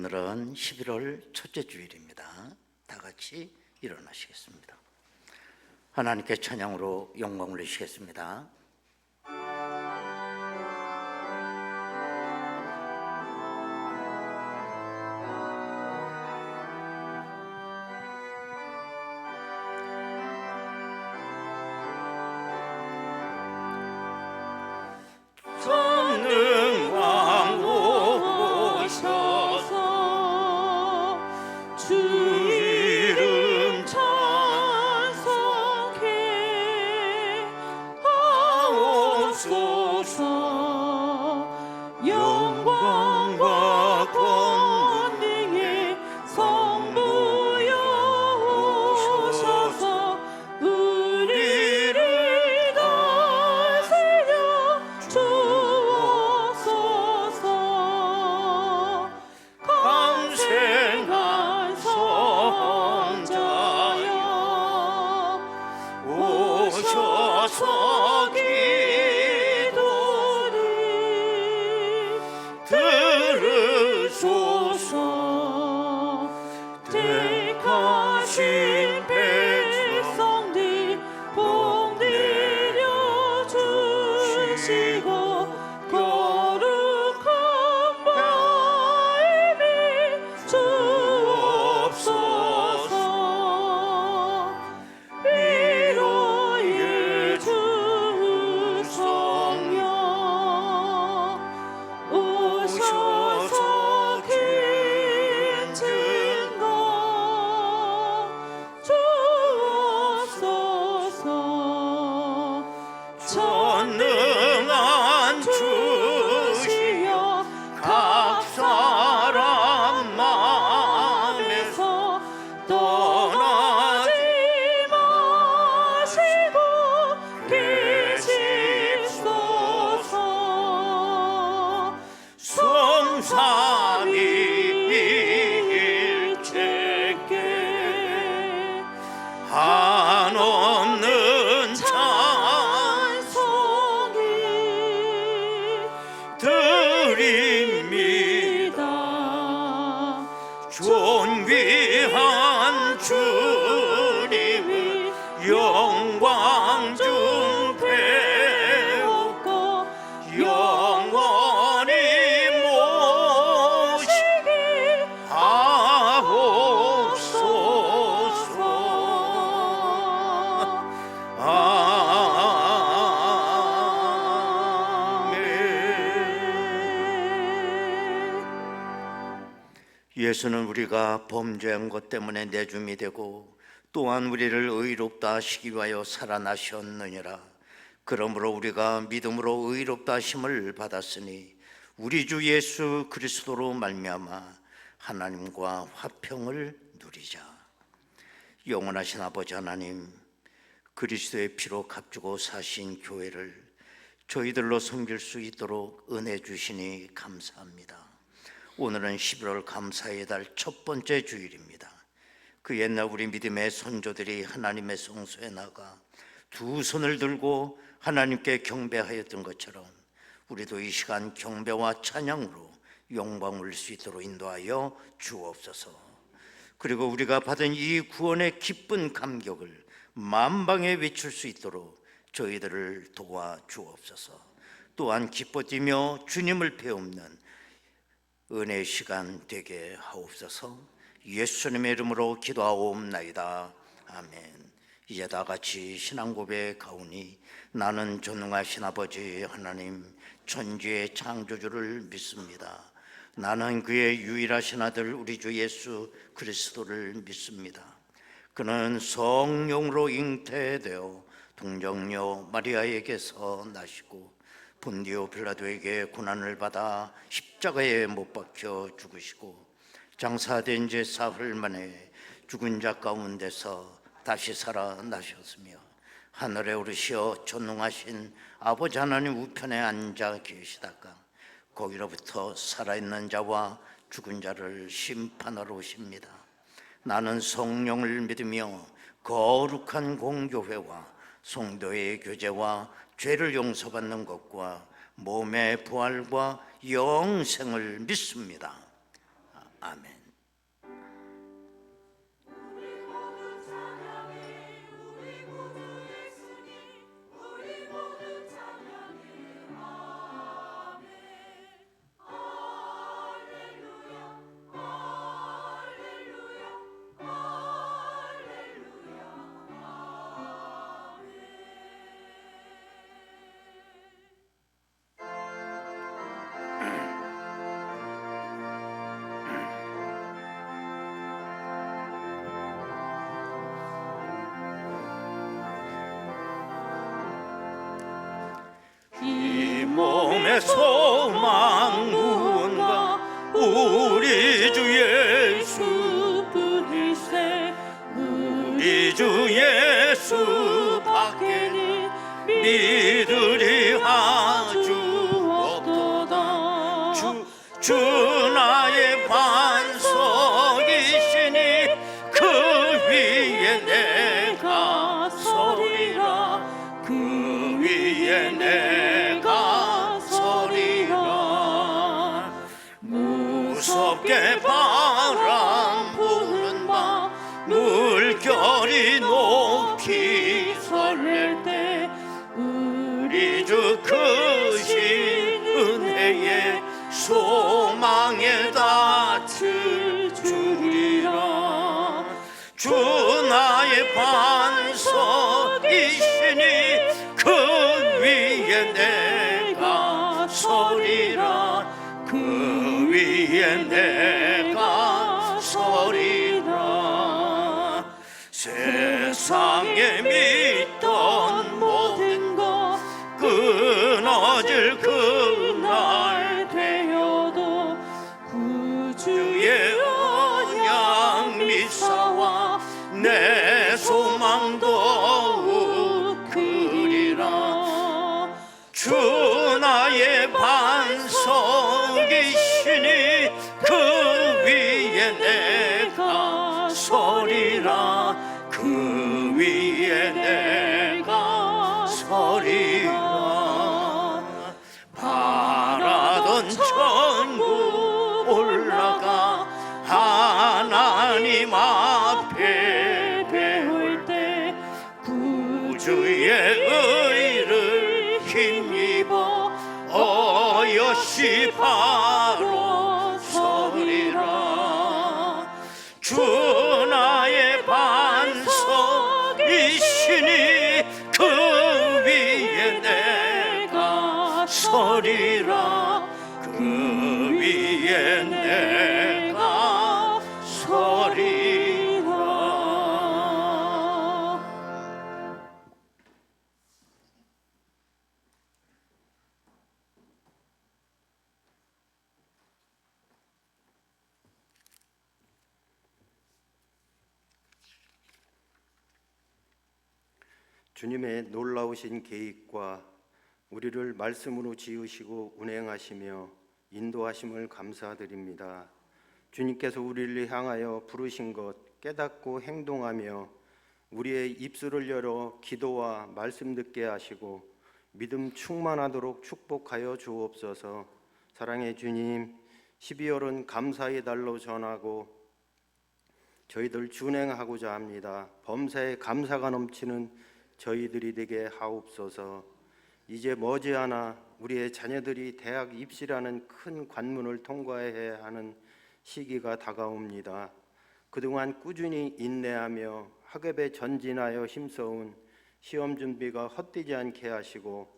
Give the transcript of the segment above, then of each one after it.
오늘은 11월 첫째 주일입니다. 다 같이 일어나시겠습니다. 하나님께 찬양으로 영광을 올리시겠습니다. 한없는 찬송이 드립니다. 존귀한 주님을 영광 중 배우고 영원히 모시게 하옵소서. 예수는 우리가 범죄한 것 때문에 내줌이 되고 또한 우리를 의롭다 하시기 위하여 살아나셨느니라. 그러므로 우리가 믿음으로 의롭다 하심을 받았으니 우리 주 예수 그리스도로 말미암아 하나님과 화평을 누리자. 영원하신 아버지 하나님, 그리스도의 피로 값주고 사신 교회를 저희들로 섬길 수 있도록 은혜 주시니 감사합니다. 오늘은 11월 감사의 달 첫 번째 주일입니다. 그 옛날 우리 믿음의 선조들이 하나님의 성소에 나가 두 손을 들고 하나님께 경배하였던 것처럼 우리도 이 시간 경배와 찬양으로 영광 올릴 수 있도록 인도하여 주옵소서. 그리고 우리가 받은 이 구원의 기쁜 감격을 만방에 외칠 수 있도록 저희들을 도와 주옵소서. 또한 기뻐 뛰며 주님을 배웁는 은혜의 시간 되게 하옵소서. 예수님의 이름으로 기도하옵나이다. 아멘. 이제 다 같이 신앙 고백하오니 나는 전능하신 아버지 하나님 천지의 창조주를 믿습니다. 나는 그의 유일하신 아들 우리 주 예수 그리스도를 믿습니다. 그는 성령으로 잉태되어 동정녀 마리아에게서 나시고 본디오 빌라도에게 고난을 받아 십자가에 못 박혀 죽으시고 장사된 지 사흘 만에 죽은 자 가운데서 다시 살아나셨으며 하늘에 오르시어 전능하신 아버지 하나님 우편에 앉아 계시다가 거기로부터 살아있는 자와 죽은 자를 심판하러 오십니다. 나는 성령을 믿으며 거룩한 공교회와 성도의 교제와 죄를 용서받는 것과 몸의 부활과 영생을 믿습니다. 아멘. 내 소망 무언가 우리 주 예수뿐일세. 우리 주 예수 밖에는 믿으리 아주 없도다. 주 나의 반석이시니 그 위에 내가 서리라. 그 위에 내가 서리라. 무섭게 바람 부는 밤 물결이 높이 설렐 때 우리 주 크신 은혜에 소망에 닿을 줄이라. 주 나의 반석이시니 그 위에 내가 서리라. 그 위에 내가 서리라. 세상에 믿던 모든 것 끊어질 그날 되어도 구주의 언약 미사와 내 소망 더욱 크리라. 주 나의 반석이시니 그 위에 내가 서리라. 그 위에 내가 서리라. 바라던 천국 올라가 하나님 앞에 배울 때 구주의 의를 힘입어 어여시 바로 서리라. 주 나의 반석이시니 그 위에 내가 서리라. 그 위에 내가 서리라. 주님의 놀라우신 계획과 우리를 말씀으로 지으시고 운행하시며 인도하심을 감사드립니다. 주님께서 우리를 향하여 부르신 것 깨닫고 행동하며 우리의 입술을 열어 기도와 말씀 듣게 하시고 믿음 충만하도록 축복하여 주옵소서. 사랑의 주님, 12월은 감사의 달로 전하고 저희들 준행하고자 합니다. 범사에 감사가 넘치는 저희들이 되게 하옵소서. 이제 머지않아 우리의 자녀들이 대학 입시라는 큰 관문을 통과해야 하는 시기가 다가옵니다. 그동안 꾸준히 인내하며 학업에 전진하여 힘써온 시험 준비가 헛되지 않게 하시고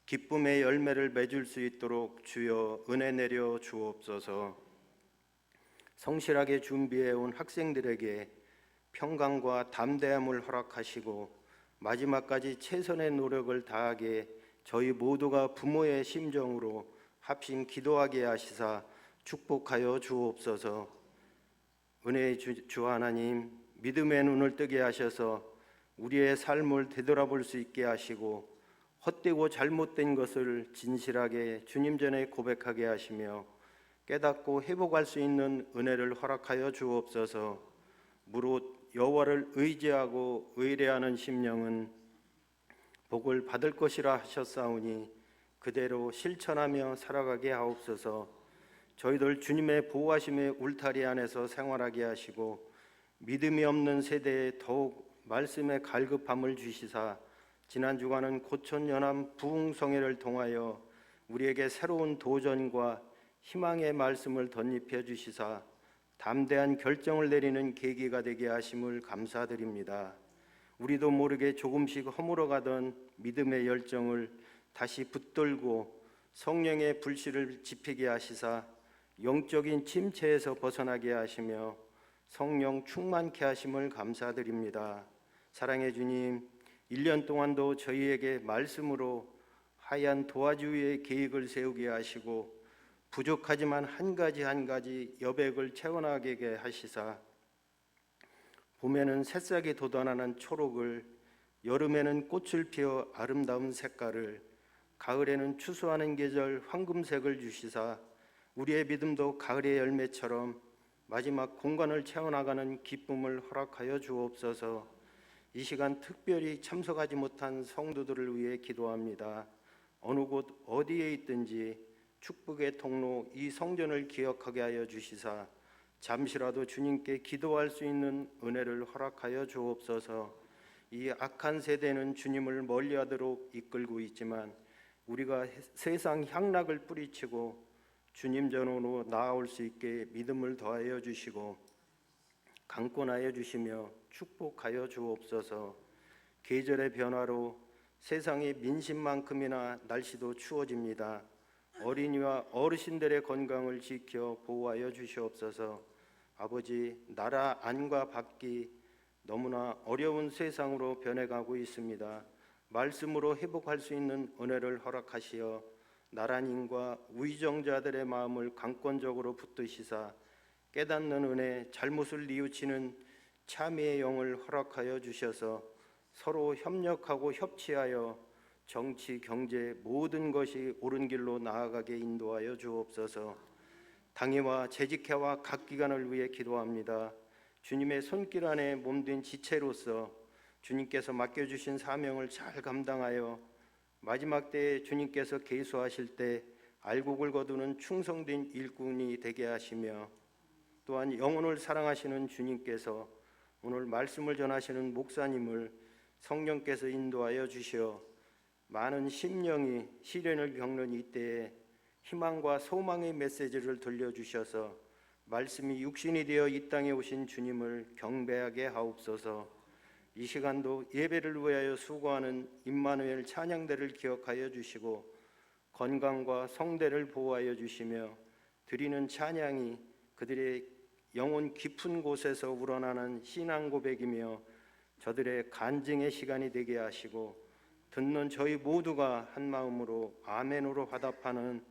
기쁨의 열매를 맺을 수 있도록 주여 은혜 내려 주옵소서. 성실하게 준비해온 학생들에게 평강과 담대함을 허락하시고 마지막까지 최선의 노력을 다하게 저희 모두가 부모의 심정으로 합심 기도하게 하시사 축복하여 주옵소서. 은혜의 주 하나님, 믿음의 눈을 뜨게 하셔서 우리의 삶을 되돌아볼 수 있게 하시고 헛되고 잘못된 것을 진실하게 주님 전에 고백하게 하시며 깨닫고 회복할 수 있는 은혜를 허락하여 주옵소서. 무릇 여호와를 의지하고 의뢰하는 심령은 복을 받을 것이라 하셨사오니 그대로 실천하며 살아가게 하옵소서. 저희들 주님의 보호하심의 울타리 안에서 생활하게 하시고 믿음이 없는 세대에 더욱 말씀의 갈급함을 주시사 지난 주간은 고촌 연암 부흥성회를 통하여 우리에게 새로운 도전과 희망의 말씀을 덧입혀 주시사 담대한 결정을 내리는 계기가 되게 하심을 감사드립니다. 우리도 모르게 조금씩 허물어가던 믿음의 열정을 다시 붙들고 성령의 불씨를 지피게 하시사 영적인 침체에서 벗어나게 하시며 성령 충만케 하심을 감사드립니다. 사랑의 주님, 1년 동안도 저희에게 말씀으로 하얀 도화지 위에 계획을 세우게 하시고 부족하지만 한 가지 한 가지 여백을 채워나가게 하시사 봄에는 새싹이 돋아나는 초록을, 여름에는 꽃을 피워 아름다운 색깔을, 가을에는 추수하는 계절 황금색을 주시사 우리의 믿음도 가을의 열매처럼 마지막 공간을 채워나가는 기쁨을 허락하여 주옵소서. 이 시간 특별히 참석하지 못한 성도들을 위해 기도합니다. 어느 곳 어디에 있든지 축복의 통로 이 성전을 기억하게 하여 주시사 잠시라도 주님께 기도할 수 있는 은혜를 허락하여 주옵소서. 이 악한 세대는 주님을 멀리하도록 이끌고 있지만 우리가 세상 향락을 뿌리치고 주님 전으로 나아올 수 있게 믿음을 더하여 주시고 강권하여 주시며 축복하여 주옵소서. 계절의 변화로 세상의 민심만큼이나 날씨도 추워집니다. 어린이와 어르신들의 건강을 지켜 보호하여 주시옵소서. 아버지, 나라 안과 밖이 너무나 어려운 세상으로 변해가고 있습니다. 말씀으로 회복할 수 있는 은혜를 허락하시어 나라님과 위정자들의 마음을 강권적으로 붙드시사 깨닫는 은혜, 잘못을 뉘우치는 참회의 영을 허락하여 주셔서 서로 협력하고 협치하여 정치, 경제 모든 것이 옳은 길로 나아가게 인도하여 주옵소서. 당회와 재직회와 각 기관을 위해 기도합니다. 주님의 손길 안에 몸된 지체로서 주님께서 맡겨주신 사명을 잘 감당하여 마지막 때에 주님께서 계수하실 때 알곡을 거두는 충성된 일꾼이 되게 하시며 또한 영혼을 사랑하시는 주님께서 오늘 말씀을 전하시는 목사님을 성령께서 인도하여 주시어 많은 심령이 시련을 겪는 이때에 희망과 소망의 메시지를 들려주셔서 말씀이 육신이 되어 이 땅에 오신 주님을 경배하게 하옵소서. 이 시간도 예배를 위하여 수고하는 임마누엘 찬양대를 기억하여 주시고 건강과 성대를 보호하여 주시며 드리는 찬양이 그들의 영혼 깊은 곳에서 우러나는 신앙 고백이며 저들의 간증의 시간이 되게 하시고 듣는 저희 모두가 한 마음으로 아멘으로 화답하는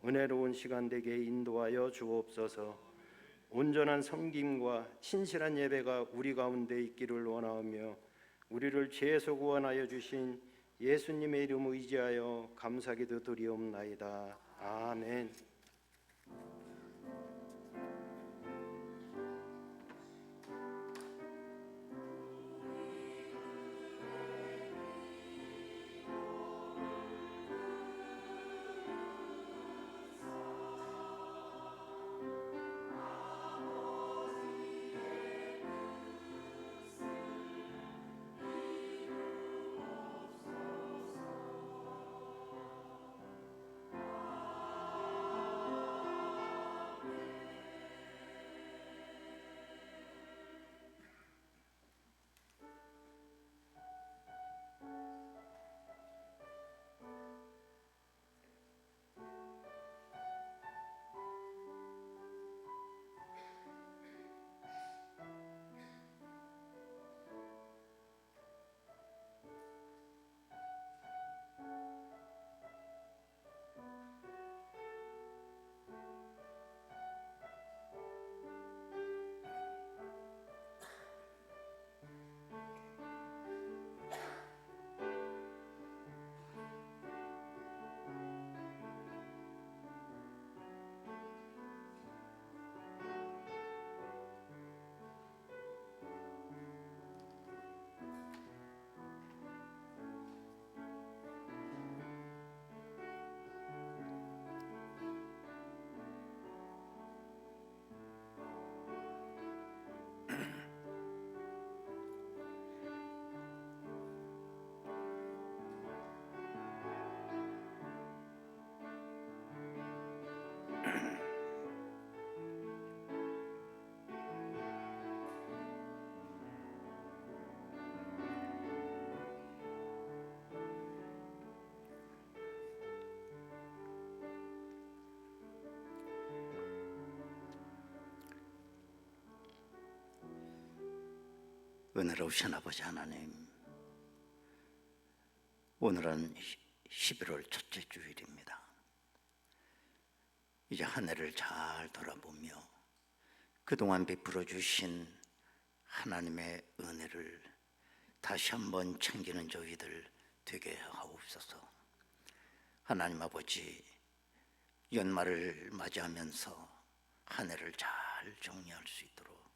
은혜로운 시간 되게 인도하여 주옵소서. 온전한 섬김과 신실한 예배가 우리 가운데 있기를 원하오며 우리를 죄에서 구원하여 주신 예수님의 이름 의지하여 감사기도 드리옵나이다. 아멘. 은혜로우신 아버지 하나님, 오늘은 11월 첫째 주일입니다. 이제 한 해를 잘 돌아보며 그동안 베풀어 주신 하나님의 은혜를 다시 한번 챙기는 저희들 되게 하옵소서. 하나님 아버지, 연말을 맞이하면서 한 해를 잘 정리할 수 있도록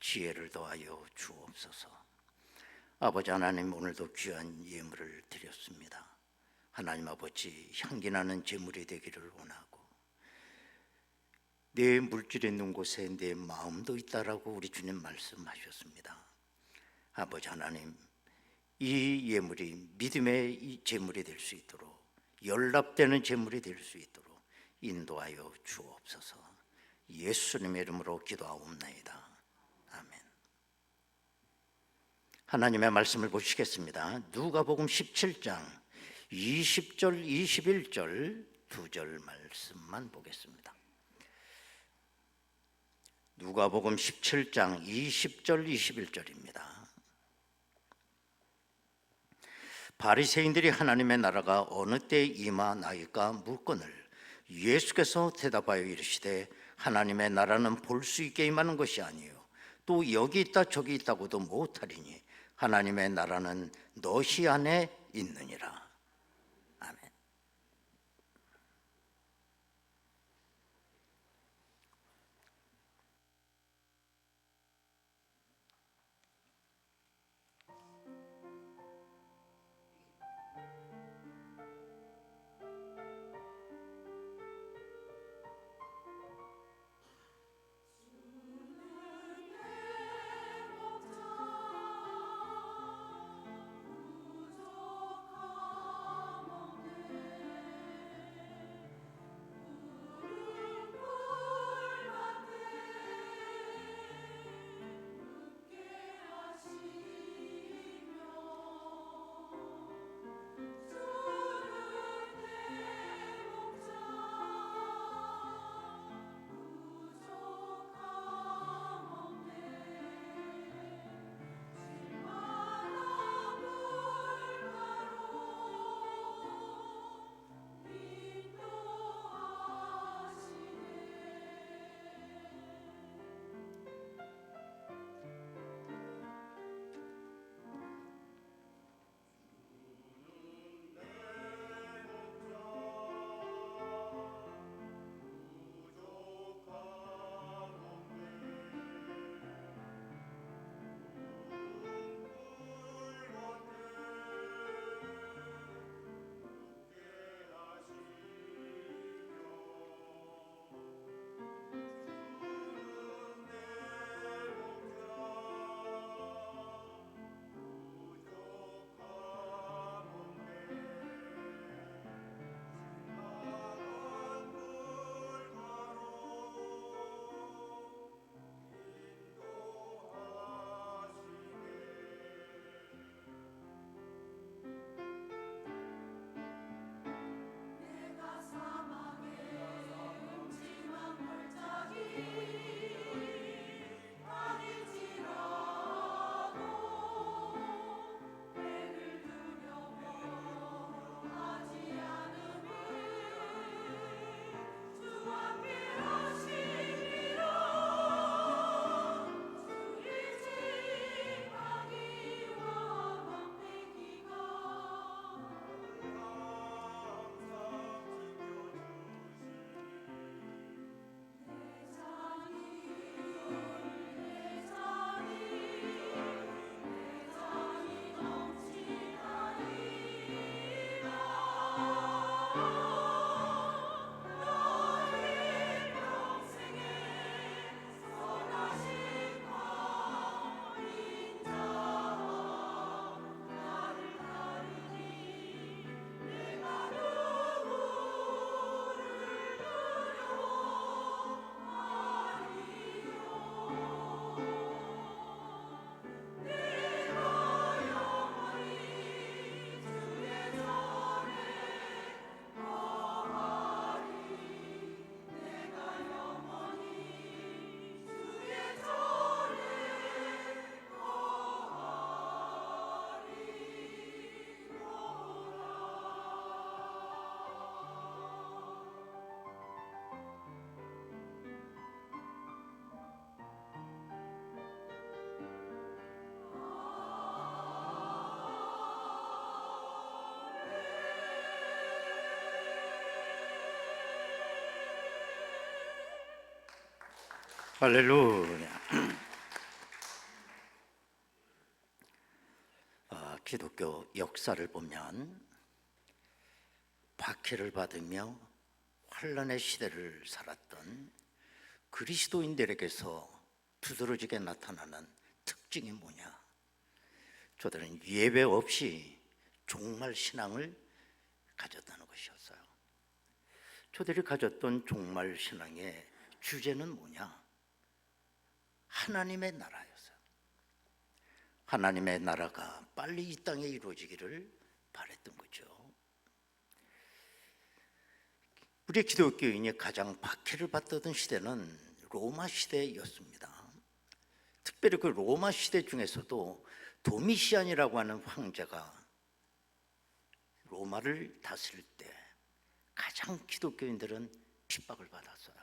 지혜를 더하여 주옵소서. 아버지 하나님, 오늘도 귀한 예물을 드렸습니다. 하나님 아버지, 향기나는 제물이 되기를 원하고 내 물질이 있는 곳에 내 마음도 있다라고 우리 주님 말씀하셨습니다. 아버지 하나님, 이 예물이 믿음의 이 제물이 될 수 있도록, 연락되는 제물이 될 수 있도록 인도하여 주옵소서. 예수님의 이름으로 기도하옵나이다. 아멘. 하나님의 말씀을 보시겠습니다. 누가복음 17장 20절 21절 두 절 말씀만 보겠습니다. 누가복음 17장 20절 21절입니다. 바리새인들이 하나님의 나라가 어느 때에 임하나이까 묻거늘 예수께서 대답하여 이르시되 하나님의 나라는 볼 수 있게 임하는 것이 아니요 또 여기 있다 저기 있다고도 못하리니 하나님의 나라는 너희 안에 있느니라. 아멘. 할렐루야. 기독교 역사를 보면 박해를 받으며 환난의 시대를 살았던 그리스도인들에게서 두드러지게 나타나는 특징이 뭐냐? 저들은 예배 없이 종말 신앙을 가졌다는 것이었어요. 저들이 가졌던 종말 신앙의 주제는 뭐냐? 하나님의 나라였어요. 하나님의 나라가 빨리 이 땅에 이루어지기를 바랬던 거죠. 우리 기독교인이 가장 박해를 받던 시대는 로마 시대였습니다. 특별히 그 로마 시대 중에서도 도미시안이라고 하는 황제가 로마를 다스릴 때 가장 기독교인들은 핍박을 받았어요.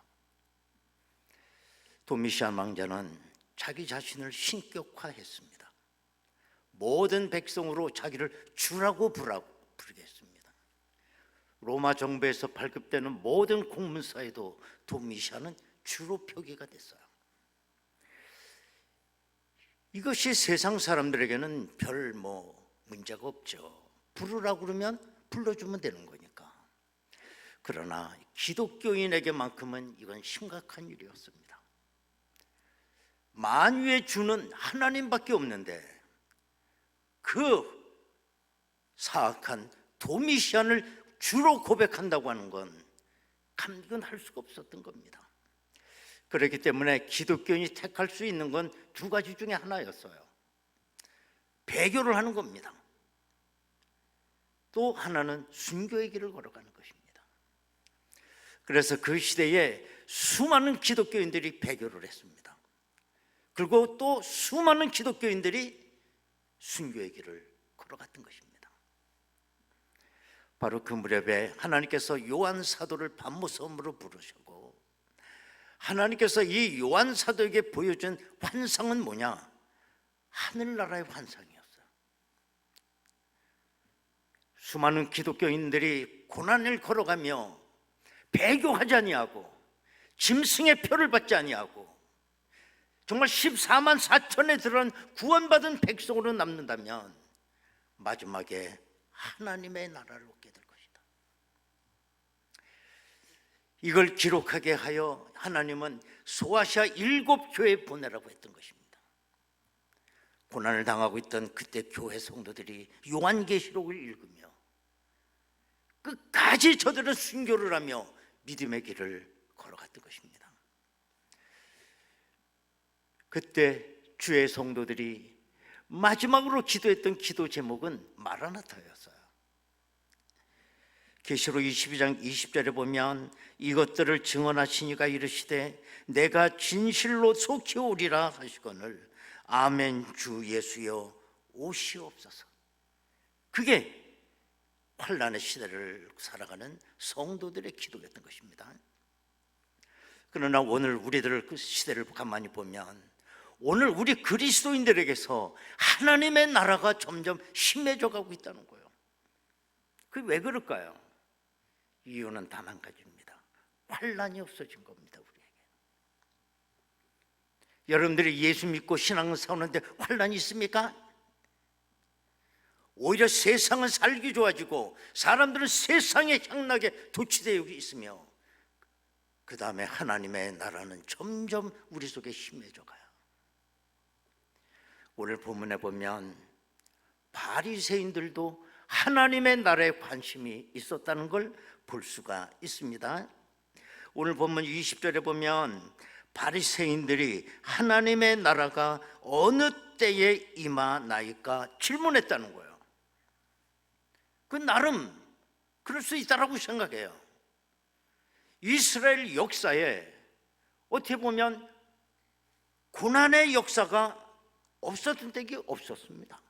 도미시안 왕자는 자기 자신을 신격화했습니다. 모든 백성으로 자기를 주라고 부르겠습니다. 로마 정부에서 발급되는 모든 공문서에도 도미시안은 주로 표기가 됐어요. 이것이 세상 사람들에게는 별 문제가 없죠. 부르라고 그러면 불러주면 되는 거니까. 그러나 기독교인에게만큼은 이건 심각한 일이었습니다. 만유의 주는 하나님밖에 없는데 그 사악한 도미시안을 주로 고백한다고 하는 건 감당할 수가 없었던 겁니다. 그렇기 때문에 기독교인이 택할 수 있는 건 두 가지 중에 하나였어요. 배교를 하는 겁니다. 또 하나는 순교의 길을 걸어가는 것입니다. 그래서 그 시대에 수많은 기독교인들이 배교를 했습니다. 그리고 또 수많은 기독교인들이 순교의 길을 걸어갔던 것입니다. 바로 그 무렵에 하나님께서 요한 사도를 밤무섬으로 부르시고 하나님께서 이 요한 사도에게 보여준 환상은 뭐냐? 하늘나라의 환상이었어요. 수많은 기독교인들이 고난을 걸어가며 배교하지 아니하고 짐승의 표를 받지 아니하고 정말 14만 4천에 들어간 구원받은 백성으로 남는다면 마지막에 하나님의 나라를 얻게 될 것이다. 이걸 기록하게 하여 하나님은 소아시아 7교회에 보내라고 했던 것입니다. 고난을 당하고 있던 그때 교회 성도들이 요한계시록을 읽으며 끝까지 저들은 순교를 하며 믿음의 길을 걸어갔던 것입니다. 그때 주의 성도들이 마지막으로 기도했던 기도 제목은 마라나타였어요. 계시록 22장 20절에 보면 이것들을 증언하시니가 이르시되 내가 진실로 속히 오리라 하시거늘 아멘 주 예수여 오시옵소서. 그게 환난의 시대를 살아가는 성도들의 기도였던 것입니다. 그러나 오늘 우리들 그 시대를 가만히 보면 오늘 우리 그리스도인들에게서 하나님의 나라가 점점 심해져 가고 있다는 거예요. 그게 왜 그럴까요? 이유는 단 한 가지입니다. 환난이 없어진 겁니다. 우리에게. 여러분들이 예수 믿고 신앙을 사오는데 환난이 있습니까? 오히려 세상은 살기 좋아지고 사람들은 세상의 향락에 도취되어 있으며 그 다음에 하나님의 나라는 점점 우리 속에 심해져 가요. 오늘 본문에 보면 바리새인들도 하나님의 나라에 관심이 있었다는 걸 볼 수가 있습니다. 오늘 본문 20절에 보면 바리새인들이 하나님의 나라가 어느 때에 임하나이까 질문했다는 거예요. 그 나름 그럴 수 있다라고 생각해요. 이스라엘 역사에 어떻게 보면 고난의 역사가 없었던 때가 없었습니다.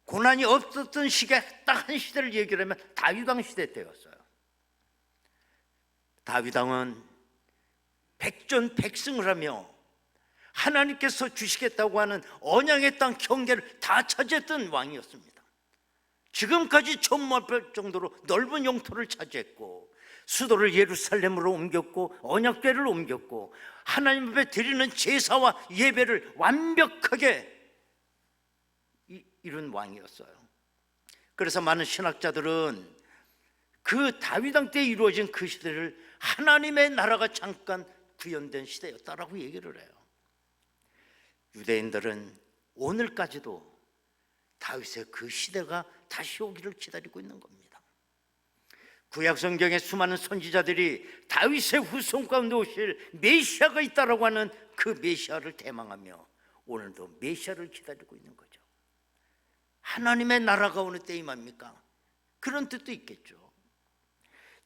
고난이 없었던 시기에 딱 한 시대를 얘기를 하면 다윗왕 시대 때였어요. 다윗왕은 백전백승을 하며 하나님께서 주시겠다고 하는 언약의 땅 경계를 다 차지했던 왕이었습니다. 지금까지 처음 못 볼 정도로 넓은 영토를 차지했고 수도를 예루살렘으로 옮겼고 언약궤를 옮겼고 하나님 앞에 드리는 제사와 예배를 완벽하게 이룬 왕이었어요. 그래서 많은 신학자들은 그 다윗 왕 때 이루어진 그 시대를 하나님의 나라가 잠깐 구현된 시대였다라고 얘기를 해요. 유대인들은 오늘까지도 다윗의 그 시대가 다시 오기를 기다리고 있는 겁니다. 구약 성경의 수많은 선지자들이 다윗의 후손 가운데 오실 메시아가 있다라고 하는 그 메시아를 대망하며 오늘도 메시아를 기다리고 있는 거죠. 하나님의 나라가 어느 때임합니까? 그런 뜻도 있겠죠.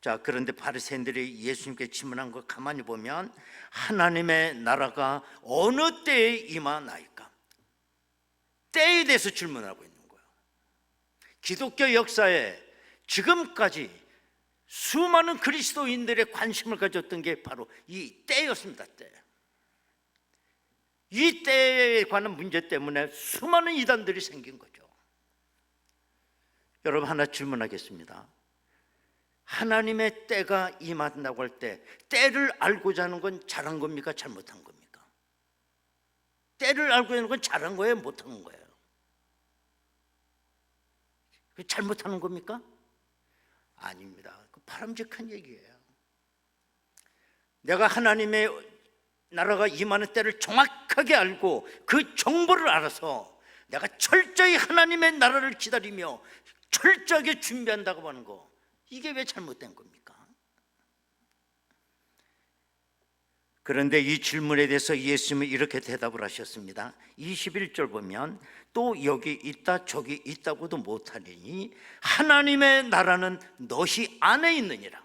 자, 그런데 바리새인들이 예수님께 질문한 거 가만히 보면 하나님의 나라가 어느 때에 임하나이까? 때에 대해서 질문하고 있는 거예요. 기독교 역사에 지금까지 수많은 그리스도인들의 관심을 가졌던 게 바로 이 때였습니다. 때. 이 때에 관한 문제 때문에 수많은 이단들이 생긴 거죠. 여러분, 하나 질문하겠습니다. 하나님의 때가 임한다고 할 때 때를 알고자 하는 건 잘한 겁니까? 잘못한 겁니까? 때를 알고자 하는 건 잘한 거예요? 못한 거예요? 잘못하는 겁니까? 아닙니다. 그 바람직한 얘기예요. 내가 하나님의 나라가 임하는 때를 정확하게 알고 그 정보를 알아서 내가 철저히 하나님의 나라를 기다리며 철저하게 준비한다고 하는 거, 이게 왜 잘못된 겁니까? 그런데 이 질문에 대해서 예수님은 이렇게 대답을 하셨습니다. 21절 보면 또 여기 있다 저기 있다고도 못하니 하나님의 나라는 너희 안에 있느니라.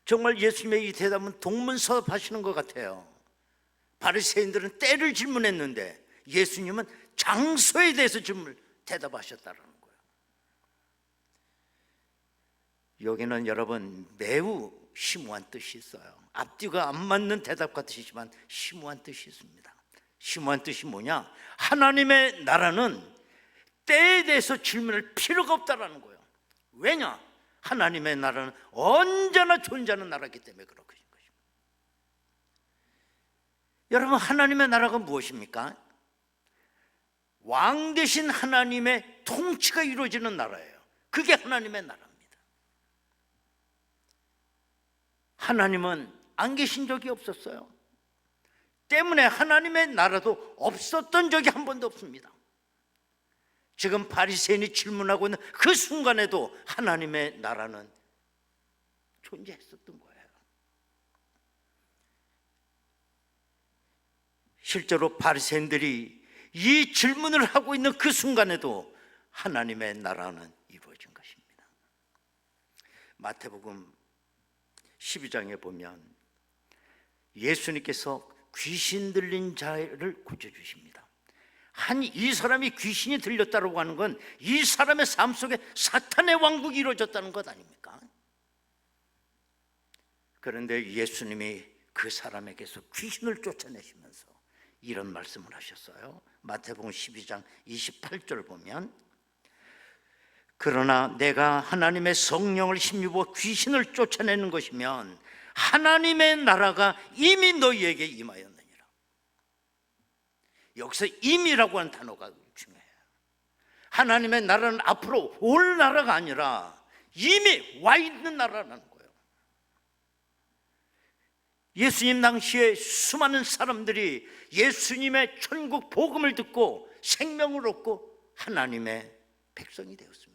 정말 예수님의 이 대답은 동문서답하시는 것 같아요. 바리새인들은 때를 질문했는데 예수님은 장소에 대해서 대답하셨다는 거예요. 여기는 여러분 매우 심오한 뜻이 있어요. 앞뒤가 안 맞는 대답 같으시지만 심오한 뜻이 있습니다. 심오한 뜻이 뭐냐? 하나님의 나라는 때에 대해서 질문할 필요가 없다라는 거예요. 왜냐? 하나님의 나라는 언제나 존재하는 나라이기 때문에 그렇게 된 것입니다. 여러분, 하나님의 나라가 무엇입니까? 왕 대신 하나님의 통치가 이루어지는 나라예요. 그게 하나님의 나라입니다. 하나님은 안 계신 적이 없었어요. 때문에 하나님의 나라도 없었던 적이 한 번도 없습니다. 지금 바리새인이 질문하고 있는 그 순간에도 하나님의 나라는 존재했었던 거예요. 실제로 바리새인들이 이 질문을 하고 있는 그 순간에도 하나님의 나라는 이루어진 것입니다. 마태복음 12장에 보면 예수님께서 귀신 들린 자를 고쳐주십니다. 이 사람이 귀신이 들렸다고 하는 건 이 사람의 삶 속에 사탄의 왕국이 이루어졌다는 것 아닙니까? 그런데 예수님이 그 사람에게서 귀신을 쫓아내시면서 이런 말씀을 하셨어요. 마태복음 12장 28절 보면 그러나 내가 하나님의 성령을 힘입어 귀신을 쫓아내는 것이면 하나님의 나라가 이미 너희에게 임하였느니라. 여기서 임이라고 하는 단어가 중요해요. 하나님의 나라는 앞으로 올 나라가 아니라 이미 와 있는 나라라는 거예요. 예수님 당시에 수많은 사람들이 예수님의 천국 복음을 듣고 생명을 얻고 하나님의 백성이 되었습니다.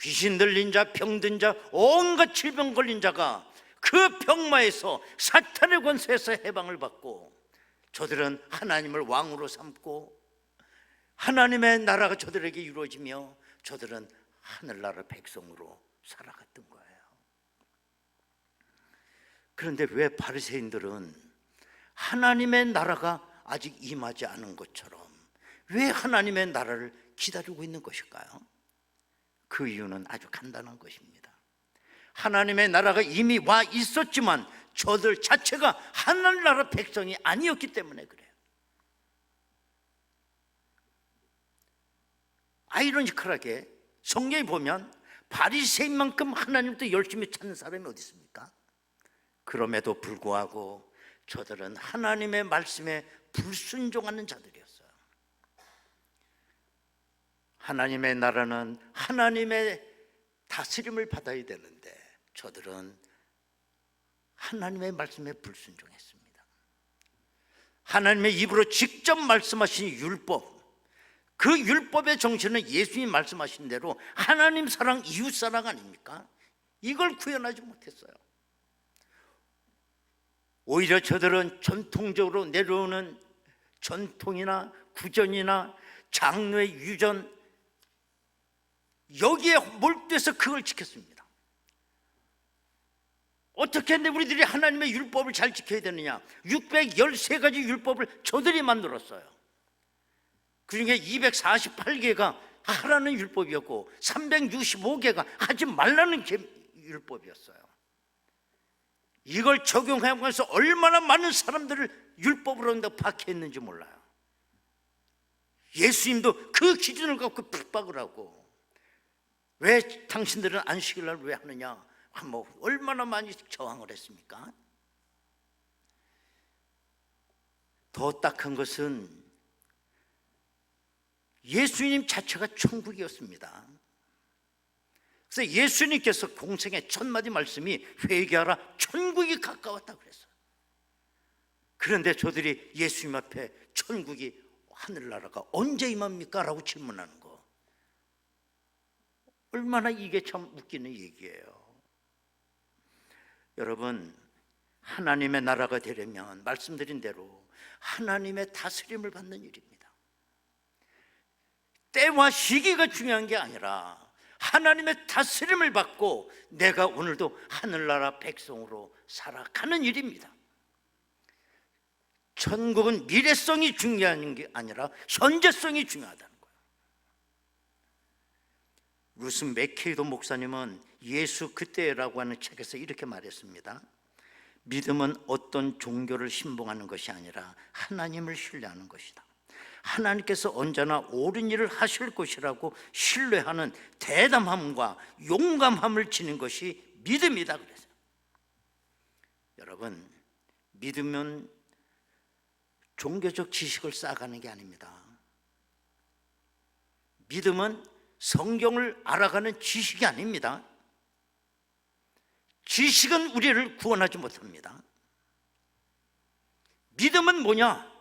귀신 들린 자, 병든 자, 온갖 질병 걸린 자가 그 병마에서 사탄의 권세에서 해방을 받고 저들은 하나님을 왕으로 삼고 하나님의 나라가 저들에게 이루어지며 저들은 하늘나라 백성으로 살아갔던 거예요. 그런데 왜 바리새인들은 하나님의 나라가 아직 임하지 않은 것처럼 왜 하나님의 나라를 기다리고 있는 것일까요? 그 이유는 아주 간단한 것입니다. 하나님의 나라가 이미 와 있었지만 저들 자체가 하늘나라 백성이 아니었기 때문에 그래요. 아이러니컬하게 성경에 보면 바리새인만큼 하나님도 열심히 찾는 사람이 어디 있습니까? 그럼에도 불구하고 저들은 하나님의 말씀에 불순종하는 자들이었어요. 하나님의 나라는 하나님의 다스림을 받아야 되는데 저들은 하나님의 말씀에 불순종했습니다. 하나님의 입으로 직접 말씀하신 율법, 그 율법의 정신은 예수님이 말씀하신 대로 하나님 사랑, 이웃 사랑 아닙니까? 이걸 구현하지 못했어요. 오히려 저들은 전통적으로 내려오는 전통이나 구전이나 장로의 유전, 여기에 몰두해서 그걸 지켰습니다. 어떻게 했는데 우리들이 하나님의 율법을 잘 지켜야 되느냐? 613가지 율법을 저들이 만들었어요. 그중에 248개가 하라는 율법이었고 365개가 하지 말라는 율법이었어요. 이걸 적용하면서 얼마나 많은 사람들을 율법으로 박해했는지 몰라요. 예수님도 그 기준을 갖고 핍박을 하고, 왜 당신들은 안식일 날 왜 하느냐? 뭐 얼마나 많이 저항을 했습니까? 더 딱한 것은 예수님 자체가 천국이었습니다. 그래서 예수님께서 공생의 첫 마디 말씀이 회개하라, 천국이 가까웠다 그랬어요. 그런데 저들이 예수님 앞에 천국이, 하늘나라가 언제 임합니까? 라고 질문하는 거, 얼마나 이게 참 웃기는 얘기예요. 여러분, 하나님의 나라가 되려면 말씀드린 대로 하나님의 다스림을 받는 일입니다. 때와 시기가 중요한 게 아니라 하나님의 다스림을 받고 내가 오늘도 하늘나라 백성으로 살아가는 일입니다. 천국은 미래성이 중요한 게 아니라 현재성이 중요하다는 거예요. 루스 맥케이도 목사님은 예수 그때라고 하는 책에서 이렇게 말했습니다. 믿음은 어떤 종교를 신봉하는 것이 아니라 하나님을 신뢰하는 것이다. 하나님께서 언제나 옳은 일을 하실 것이라고 신뢰하는 대담함과 용감함을 지닌 것이 믿음이다 그랬어요. 여러분, 믿음은 종교적 지식을 쌓아가는 게 아닙니다. 믿음은 성경을 알아가는 지식이 아닙니다. 지식은 우리를 구원하지 못합니다. 믿음은 뭐냐?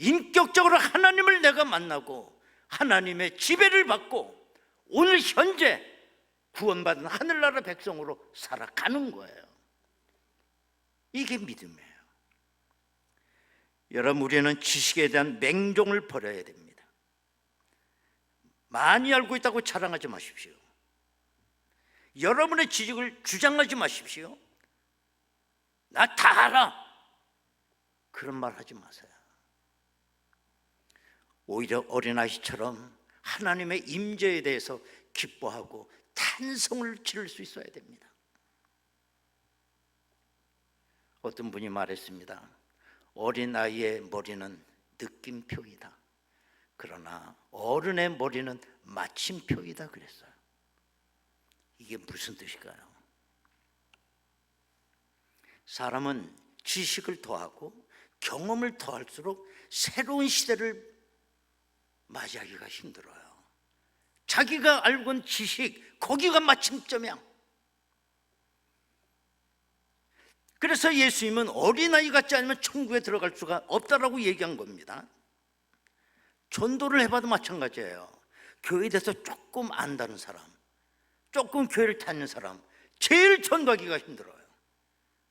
인격적으로 하나님을 내가 만나고 하나님의 지배를 받고 오늘 현재 구원받은 하늘나라 백성으로 살아가는 거예요. 이게 믿음이에요. 여러분, 우리는 지식에 대한 맹종을 버려야 됩니다. 많이 알고 있다고 자랑하지 마십시오. 여러분의 지식을 주장하지 마십시오. 나 다 알아, 그런 말 하지 마세요. 오히려 어린아이처럼 하나님의 임재에 대해서 기뻐하고 탄성을 지를 수 있어야 됩니다. 어떤 분이 말했습니다. 어린아이의 머리는 느낌표이다, 그러나 어른의 머리는 마침표이다 그랬어요. 이게 무슨 뜻일까요? 사람은 지식을 더하고 경험을 더할수록 새로운 시대를 맞이하기가 힘들어요. 자기가 알고 있는 지식, 거기가 마침점이야. 그래서 예수님은 어린아이 같지 않으면 천국에 들어갈 수가 없다라고 얘기한 겁니다. 전도를 해봐도 마찬가지예요. 교회에 대해서 조금 안다는 사람, 조금 교회를 다니는 사람, 제일 전도하기가 힘들어요.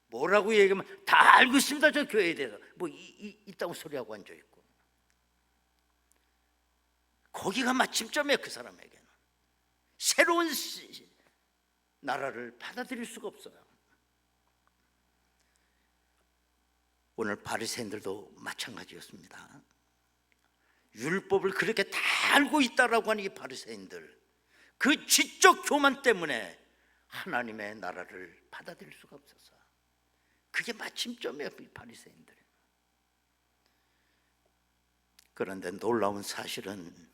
뭐라고 얘기하면 다 알고 있습니다, 저 교회에 대해서. 뭐 이따구 소리하고 앉아있고. 거기가 마침점이에요. 그 사람에게는 새로운 나라를 받아들일 수가 없어요. 오늘 바리새인들도 마찬가지였습니다. 율법을 그렇게 다 알고 있다라고 하는 이 바리새인들, 그 지적 교만 때문에 하나님의 나라를 받아들일 수가 없었어요. 그게 마침점이에요, 이 바리새인들. 그런데 놀라운 사실은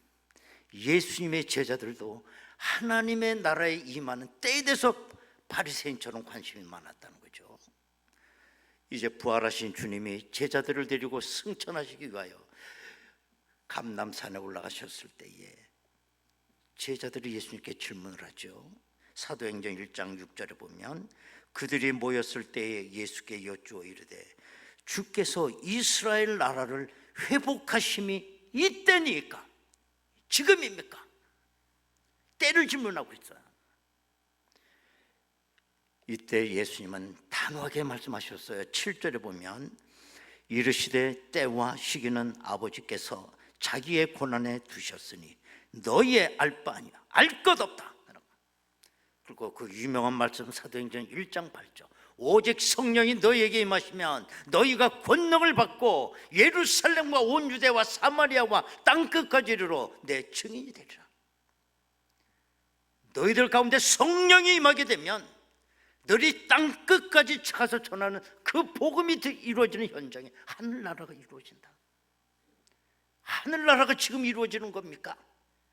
예수님의 제자들도 하나님의 나라에 임하는 때에 대해서 바리새인처럼 관심이 많았다는 거죠. 이제 부활하신 주님이 제자들을 데리고 승천하시기 위하여 감람산에 올라가셨을 때에 제자들이 예수님께 질문을 하죠. 사도행전 1장 6절에 보면 그들이 모였을 때에 예수께 여쭈어 이르되 주께서 이스라엘 나라를 회복하심이 이때니까, 지금입니까? 때를 질문하고 있어요. 이때 예수님은 단호하게 말씀하셨어요. 7절에 보면 이르시되 때와 시기는 아버지께서 자기의 권한에 두셨으니 너희의 알 바 아니야, 알 것 없다. 그리고 그 유명한 말씀 사도행전 1장 8절 오직 성령이 너희에게 임하시면 너희가 권능을 받고 예루살렘과 온 유대와 사마리아와 땅끝까지 이르러 내 증인이 되리라. 너희들 가운데 성령이 임하게 되면 너희 땅끝까지 가서 전하는 그 복음이 이루어지는 현장에 하늘나라가 이루어진다. 하늘나라가 지금 이루어지는 겁니까?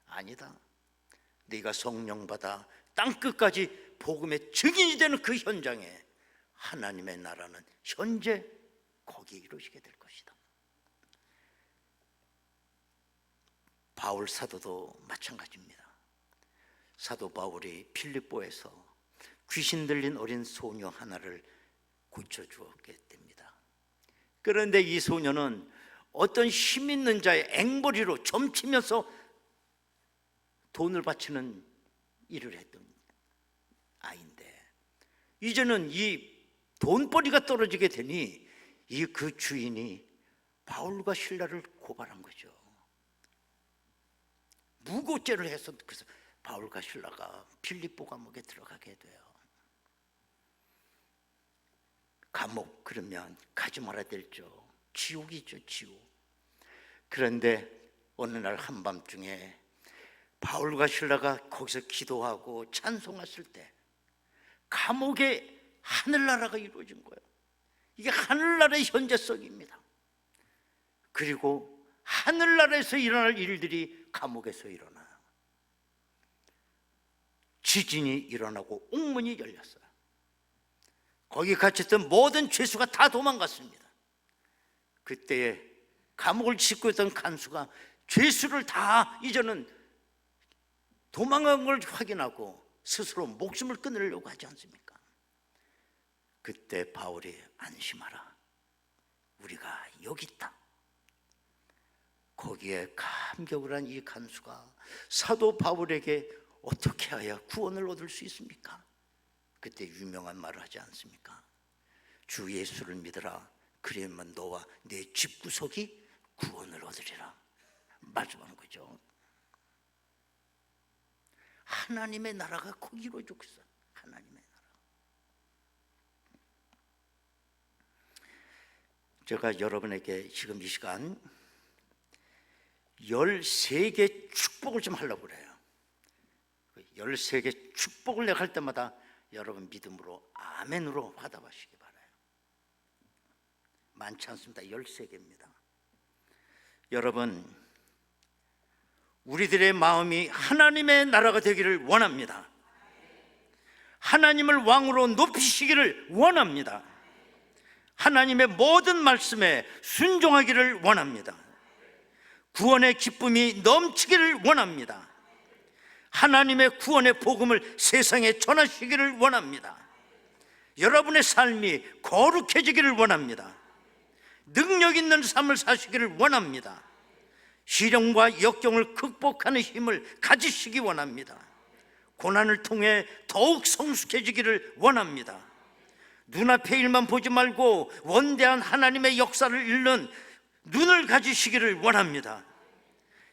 아니다. 네가 성령 받아 땅끝까지 복음의 증인이 되는 그 현장에 하나님의 나라는 현재 거기에 이루어지게 될 것이다. 바울 사도도 마찬가지입니다. 사도 바울이 필립보에서 귀신 들린 어린 소녀 하나를 고쳐주었게 됩니다. 그런데 이 소녀는 어떤 힘 있는 자의 앵벌이로 점치면서 돈을 바치는 일을 했던 아이인데 이제는 이 돈벌이가 떨어지게 되니 이 그 주인이 바울과 실라를 고발한 거죠. 무고죄를 해서 그래서 바울과 실라가 필립보 감옥에 들어가게 돼요. 감옥 그러면 가지 말아야 될죠. 지옥이죠, 지옥. 그런데 어느 날 한밤중에 바울과 실라가 거기서 기도하고 찬송했을 때 감옥에 하늘나라가 이루어진 거예요. 이게 하늘나라의 현재성입니다. 그리고 하늘나라에서 일어날 일들이 감옥에서 일어나요. 지진이 일어나고 옥문이 열렸어요. 거기 갇혔던 모든 죄수가 다 도망갔습니다. 그때에 감옥을 짓고 있던 간수가 죄수를 다 이제는 도망간 걸 확인하고 스스로 목숨을 끊으려고 하지 않습니까? 그때 바울이 안심하라, 우리가 여기 있다. 거기에 감격을 한 이 간수가 사도 바울에게 어떻게 해야 구원을 얻을 수 있습니까? 그때 유명한 말을 하지 않습니까? 주 예수를 믿으라, 그러면 너와 네 집구석이 구원을 얻으리라 말씀하는 거죠. 하나님의 나라가 거기 이루어지고 있어요. 하나님의 나라. 제가 여러분에게 지금 이 시간 13개 축복을 좀 하려고 그래요. 13개 축복을 내가 할 때마다 여러분 믿음으로 아멘으로 화답하시기 바라요. 많지 않습니다. 13개입니다. 여러분, 우리들의 마음이 하나님의 나라가 되기를 원합니다. 하나님을 왕으로 높이시기를 원합니다. 하나님의 모든 말씀에 순종하기를 원합니다. 구원의 기쁨이 넘치기를 원합니다. 하나님의 구원의 복음을 세상에 전하시기를 원합니다. 여러분의 삶이 거룩해지기를 원합니다. 능력 있는 삶을 사시기를 원합니다. 시련과 역경을 극복하는 힘을 가지시기 원합니다. 고난을 통해 더욱 성숙해지기를 원합니다. 눈앞의 일만 보지 말고 원대한 하나님의 역사를 읽는 눈을 가지시기를 원합니다.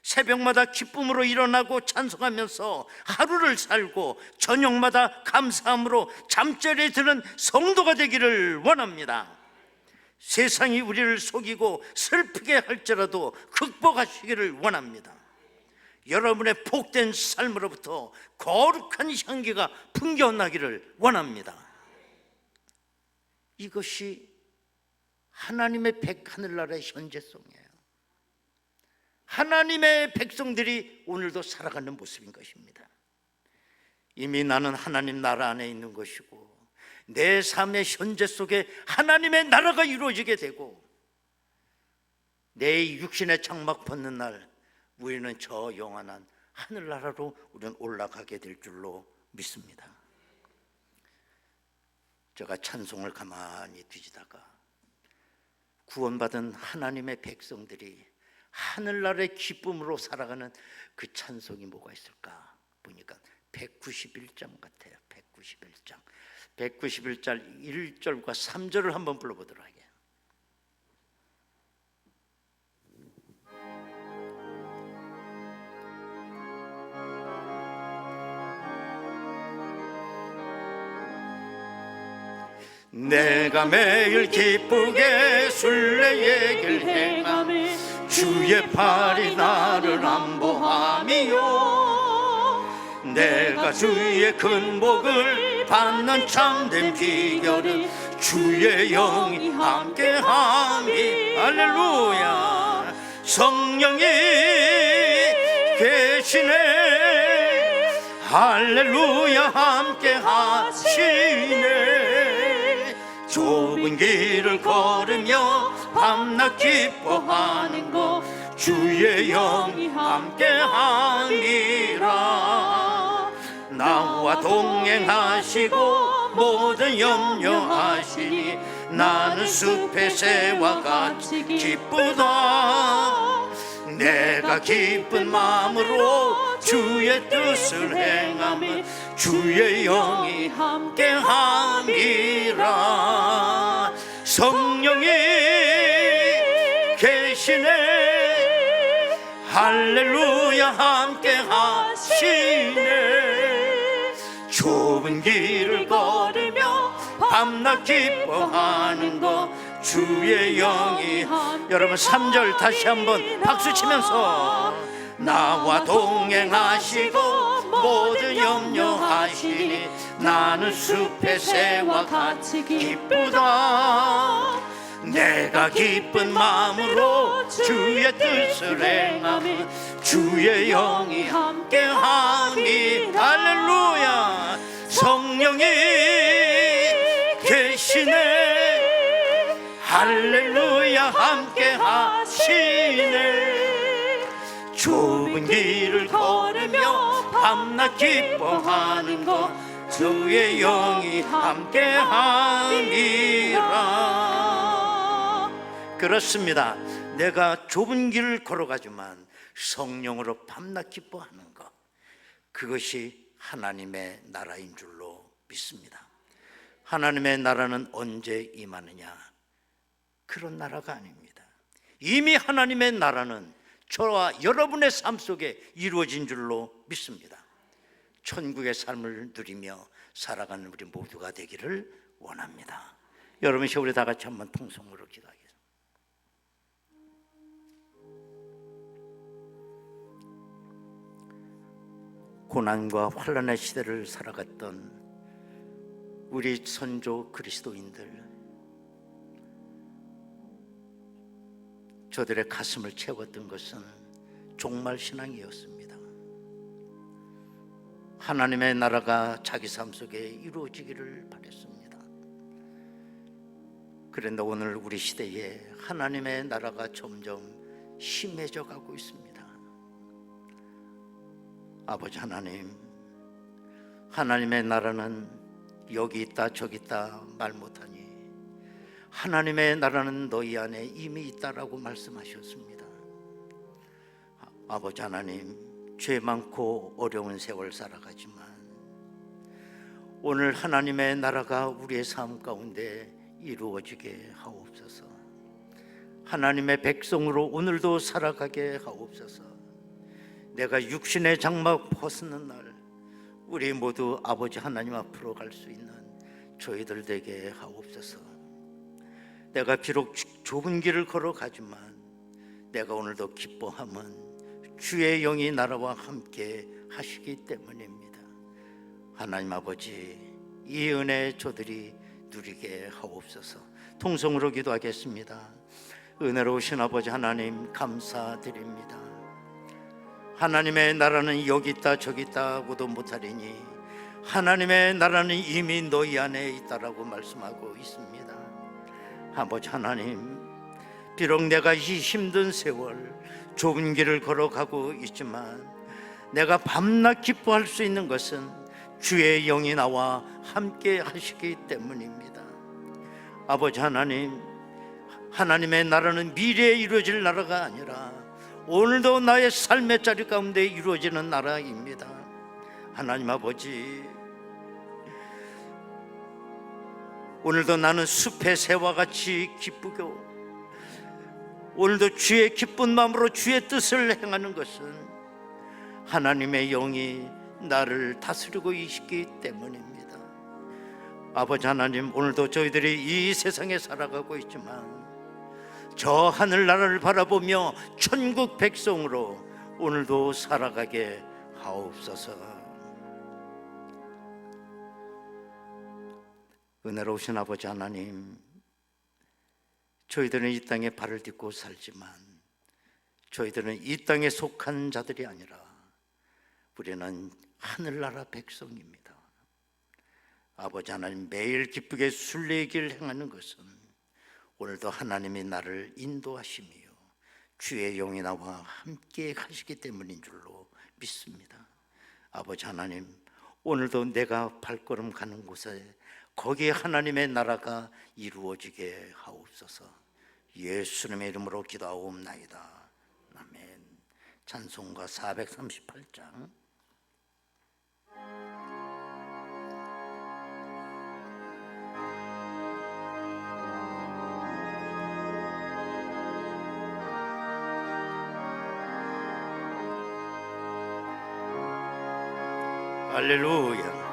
새벽마다 기쁨으로 일어나고 찬송하면서 하루를 살고 저녁마다 감사함으로 잠자리에 드는 성도가 되기를 원합니다. 세상이 우리를 속이고 슬프게 할지라도 극복하시기를 원합니다. 여러분의 복된 삶으로부터 거룩한 향기가 풍겨나기를 원합니다. 이것이 하나님의 하늘나라의 현재성이에요. 하나님의 백성들이 오늘도 살아가는 모습인 것입니다. 이미 나는 하나님 나라 안에 있는 것이고 내 삶의 현재 속에 하나님의 나라가 이루어지게 되고 내 육신의 장막 벗는 날 우리는 저 영원한 하늘나라로 우리는 올라가게 될 줄로 믿습니다. 제가 찬송을 가만히 뒤지다가 구원받은 하나님의 백성들이 하늘나라의 기쁨으로 살아가는 그 찬송이 뭐가 있을까 보니까 191장 같아요. 191장 191장 1절과 3절을 한번 불러보도록 하겠습니다. 내가 매일 기쁘게 순례의 길 행하며 주의 팔이 나를 안보함이요 내가 주의 큰 복을 받는 참된 비결은 주의 영이 함께함이 할렐루야 성령이 계시네 할렐루야 함께하시네 좁은 길을 걸으며 밤낮 기뻐하는 것 주의 영이 함께하니라 나와 동행하시고 모든 염려하시니 나는 숲의 새와 같이 기쁘다 내가 기쁜 마음으로 주의 뜻을 행하며 주의 영이 함께함이라 성령이 계시네 할렐루야 함께하시네 좁은 길을 걸으며 밤낮 기뻐하는 것 주의 영이 여러분 3절 다시 한번 박수 치면서 나와 동행하시고 모든 염려하시니 나는 숲의 새와 같이 기쁘다 내가 기쁜 마음으로 주의 뜻을 행하며 주의 영이 함께하니 할렐루야 성령이 계시네 할렐루야 함께하시네 좁은 길을 걸으며 밤낮 기뻐하는 것 주의 영이 함께하니라 그렇습니다 내가 좁은 길을 걸어가지만 성령으로 밤낮 기뻐하는 것 그것이 하나님의 나라인 줄로 믿습니다 하나님의 나라는 언제 임하느냐 그런 나라가 아닙니다 이미 하나님의 나라는 저와 여러분의 삶 속에 이루어진 줄로 믿습니다 천국의 삶을 누리며 살아가는 우리 모두가 되기를 원합니다 여러분 우리 다 같이 한번 통성으로 기도하겠습니다 고난과 환난의 시대를 살아갔던 우리 선조 그리스도인들 저들의 가슴을 채웠던 것은 종말신앙이었습니다 하나님의 나라가 자기 삶 속에 이루어지기를 바랬습니다 그런데 오늘 우리 시대에 하나님의 나라가 점점 심해져 가고 있습니다 아버지 하나님 하나님의 나라는 여기 있다 저기 있다 말 못하니 하나님의 나라는 너희 안에 이미 있다라고 말씀하셨습니다 아버지 하나님 죄 많고 어려운 세월 살아가지만 오늘 하나님의 나라가 우리의 삶 가운데 이루어지게 하옵소서 하나님의 백성으로 오늘도 살아가게 하옵소서 내가 육신의 장막 벗는 날 우리 모두 아버지 하나님 앞으로 갈 수 있는 저희들 되게 하옵소서 내가 비록 좁은 길을 걸어가지만 내가 오늘도 기뻐함은 주의 영이 나라와 함께 하시기 때문입니다 하나님 아버지 이 은혜 저들이 누리게 하옵소서 통성으로 기도하겠습니다 은혜로우신 아버지 하나님 감사드립니다 하나님의 나라는 여기 있다 저기 있다 하고도 못하리니 하나님의 나라는 이미 너희 안에 있다라고 말씀하고 있습니다. 아버지 하나님, 비록 내가 이 힘든 세월 좁은 길을 걸어가고 있지만 내가 밤낮 기뻐할 수 있는 것은 주의 영이 나와 함께 하시기 때문입니다. 아버지 하나님, 하나님의 나라는 미래에 이루어질 나라가 아니라 오늘도 나의 삶의 자리 가운데 이루어지는 나라입니다. 하나님 아버지, 오늘도 나는 숲의 새와 같이 기쁘고 오늘도 주의 기쁜 마음으로 주의 뜻을 행하는 것은 하나님의 영이 나를 다스리고 있기 때문입니다. 아버지 하나님, 오늘도 저희들이 이 세상에 살아가고 있지만 저 하늘나라를 바라보며 천국 백성으로 오늘도 살아가게 하옵소서. 은혜로우신 아버지 하나님, 저희들은 이 땅에 발을 딛고 살지만 저희들은 이 땅에 속한 자들이 아니라 우리는 하늘나라 백성입니다. 아버지 하나님, 매일 기쁘게 순례길 행하는 것은 오늘도 하나님이 나를 인도하시며 주의 영이 나와 함께 하시기 때문인 줄로 믿습니다. 아버지 하나님, 오늘도 내가 발걸음 가는 곳에 거기에 하나님의 나라가 이루어지게 하옵소서. 예수님의 이름으로 기도하옵나이다. 아멘. 찬송가 438장. 할렐루야.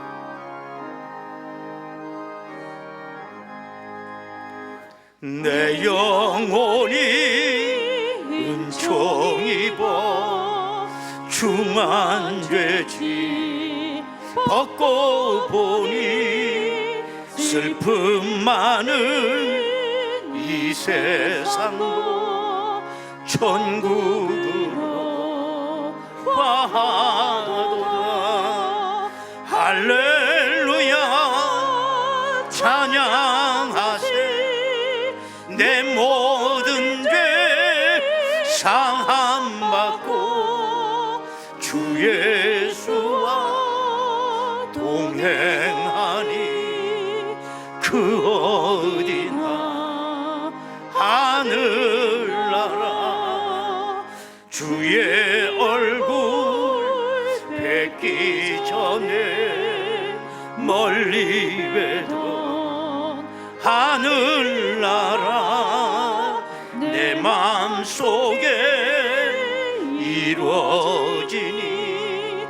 내 영혼이 은총 입어 중한 죄지 벗고 보니 슬픔 많은 이 세상도 천국으로 가도다. 할렐루야 찬양하세. 내 모든 죄 사함받고 주 예수와 동행하니 그 어디나 하늘나라. 주의 얼굴 뵙기 전에 멀리 뵈던 하늘나라 내 마음속에 이루어지니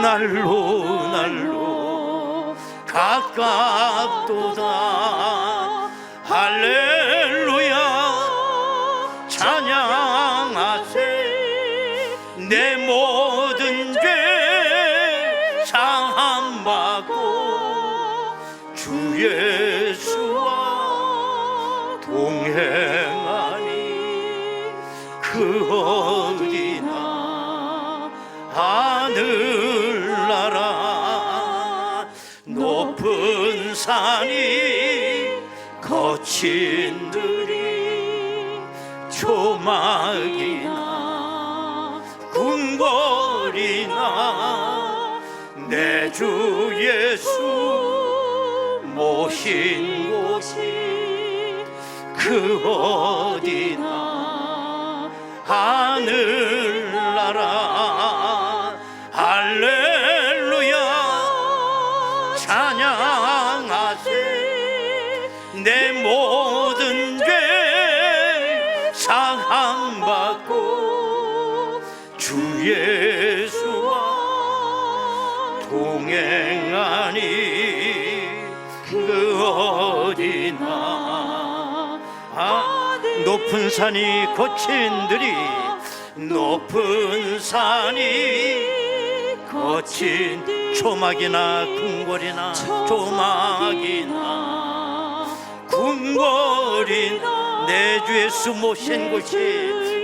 날로 날로 가깝도다. 할렐루야 찬양하세. 내 모든 죄 사함받고 주 예수와 동행하니 그 어디나 하늘나라. 높은 산이 거친 들이 조막이나 궁궐이나 내 주 예수 모신 곳이 그 어디나 하늘나라. 할렐루야 찬양하세. 내 모든 죄 사함받고 주 예수와 동행하니 그 어디나 높은 산이 거친 들이 높은 산이 거친 조막이나 궁궐이나 조막이나 궁궐이나 내 주 예수 모신 곳이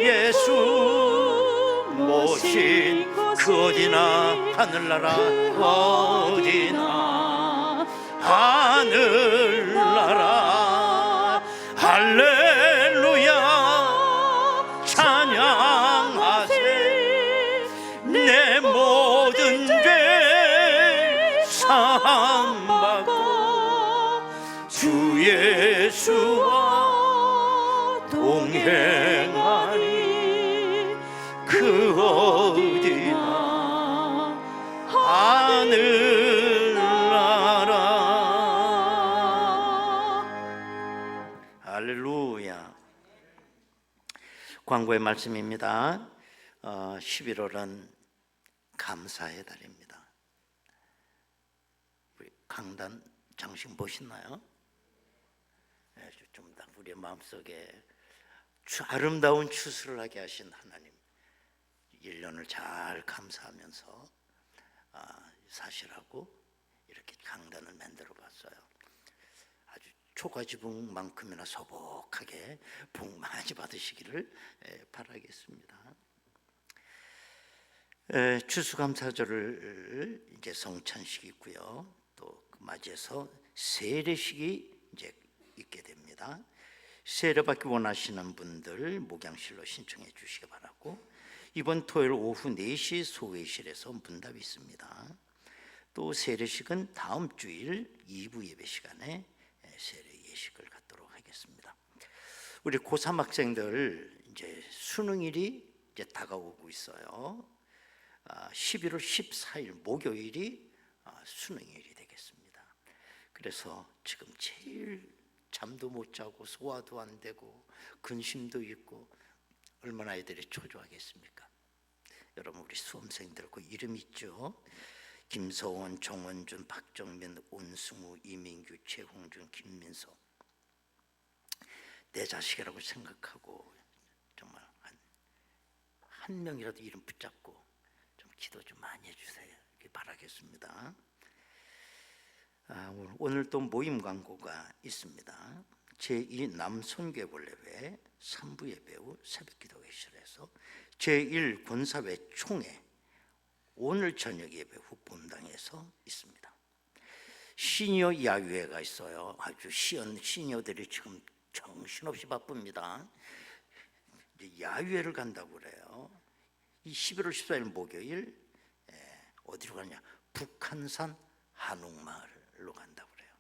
예수 모신 그 그 어디나 하늘나라 어디나 하늘나라 할렐루야 찬양하세 내 모든 죄 사함받고 주 예수와 동행하리 그 어디나 하늘나라. 할렐루야. 광고의 말씀입니다. 11월은 감사의 달입니다. 우리 강단 장식 보시나요? 좀 더 우리의 마음속에 아름다운 추수를 하게 하신 하나님, 1년을 잘 감사하면서 사실하고 이렇게 강단을 만들어 봤어요. 아주 초가지붕만큼이나 소복하게 복 많이 받으시기를 바라겠습니다. 추수감사절을 이제 성찬식이 있고요. 또 맞이해서 세례식이 이제 있게 됩니다. 세례받기 원하시는 분들 목양실로 신청해 주시기 바라고, 이번 토요일 오후 4시 소회실에서 문답이 있습니다. 또 세례식은 다음 주일 2부 예배 시간에 세례 예식을 갖도록 하겠습니다. 우리 고3 학생들 이제 수능일이 이제 다가오고 있어요. 11월 14일 목요일이 수능일이 되겠습니다. 그래서 지금 제일 잠도 못 자고 소화도 안 되고 근심도 있고 얼마나 아이들이 초조하겠습니까? 여러분, 우리 수험생들 그 이름 있죠? 김서원, 정원준, 박정민, 온승우, 이민규, 최홍준, 김민서. 내 자식이라고 생각하고 정말 한 명이라도 이름 붙잡고 좀 기도 좀 많이 해주세요. 이렇게 바라겠습니다. 오늘 또 모임 광고가 있습니다. 제2 남선교회본례회 3부 예배 후 새벽기도회실에서 제1 권사회 총회 오늘 저녁 예배 후 본당에서 있습니다. 시니어 야유회가 있어요. 아주 시니어들이 지금 정신없이 바쁩니다. 야유회를 간다고 그래요. 이 11월 14일 목요일 어디로 가냐? 북한산 한옥마을로 간다고 그래요.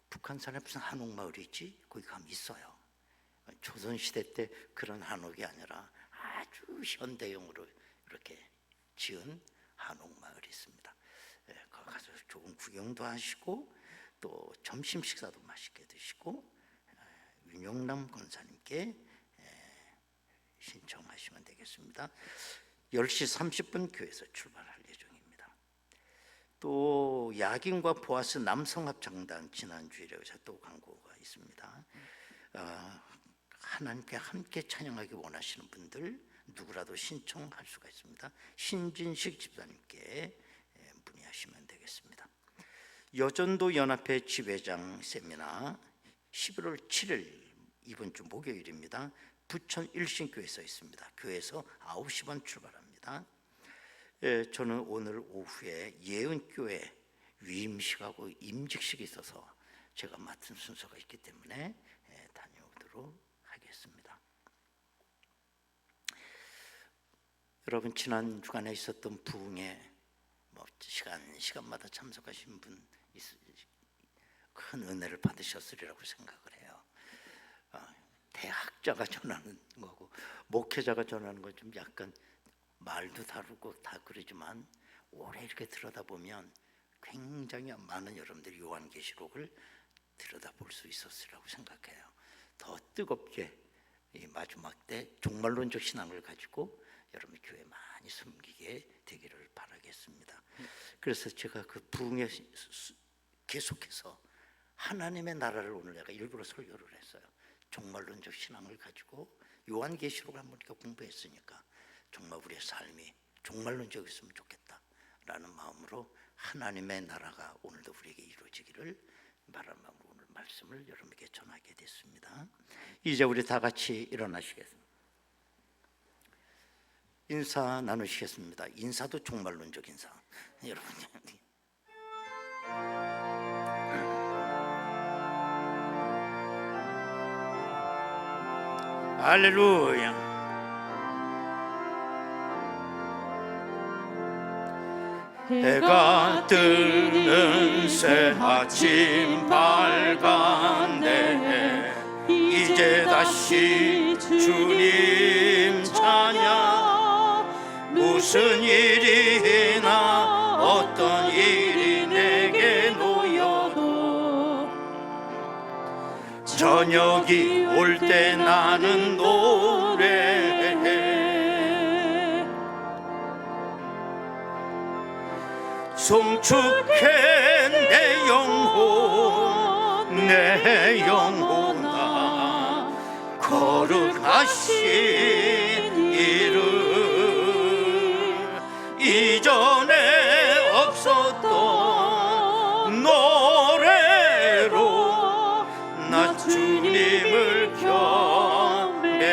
북한산에 무슨 한옥마을이 있지? 거기 가면 있어요. 조선시대 때 그런 한옥이 아니라 아주 현대형으로 이렇게 지은 한옥마을이 있습니다. 거기 가서 조금 구경도 하시고 또 점심 식사도 맛있게 드시고 윤영남 권사님께 신청하시면 되겠습니다. 10시 30분 교회에서 출발할 예정입니다. 또 야긴과 보아스 남성합창단 지난주일에 또 광고가 있습니다. 하나님께 함께 찬양하기 원하시는 분들 누구라도 신청할 수가 있습니다. 신진식 집사님께 문의하시면 되겠습니다. 여전도 연합회 지회장 세미나 11월 7일 이번 주 목요일입니다. 부천 일신교회에서 있습니다. 교회에서 9시 반 출발합니다. 저는 오늘 오후에 예은교회 위임식하고 임직식이 있어서 제가 맡은 순서가 있기 때문에 다녀오도록 하겠습니다. 여러분, 지난 주간에 있었던 부흥에 시간마다 참석하신 분 큰 은혜를 받으셨으리라고 생각을 해요. 대학자가 전하는 거고 목회자가 전하는 건 좀 약간 말도 다르고 다 그러지만 오래 이렇게 들여다보면 굉장히 많은 여러분들이 요한계시록을 들여다볼 수 있었으리라고 생각해요. 더 뜨겁게 이 마지막 때 종말론적 신앙을 가지고 여러분 교회 많이 섬기게 되기를 바라겠습니다. 그래서 제가 그 부흥에 계속해서 하나님의 나라를 오늘 내가 일부러 설교를 했어요. 종말론적 신앙을 가지고 요한계시록을 한번 이렇게 공부했으니까 정말 우리의 삶이 종말론적이었으면 좋겠다라는 마음으로 하나님의 나라가 오늘도 우리에게 이루어지기를 바라는 마음으로 오늘 말씀을 여러분에게 전하게 됐습니다. 이제 우리 다 같이 일어나시겠습니다. 인사 나누시겠습니다. 인사도 종말론적 인사. 여러분, 할렐루야. 해가 뜨는 새 아침 밝았네. 이제 다시 주님 찬양. 무슨 일이나 어떤 일이 내게 놓여도 저녁이 올 때 나는 노래해. 송축해 내 영혼, 내 영혼아. 거룩하신 이름 이전에 없었던 노래로 나 주님을 경배해.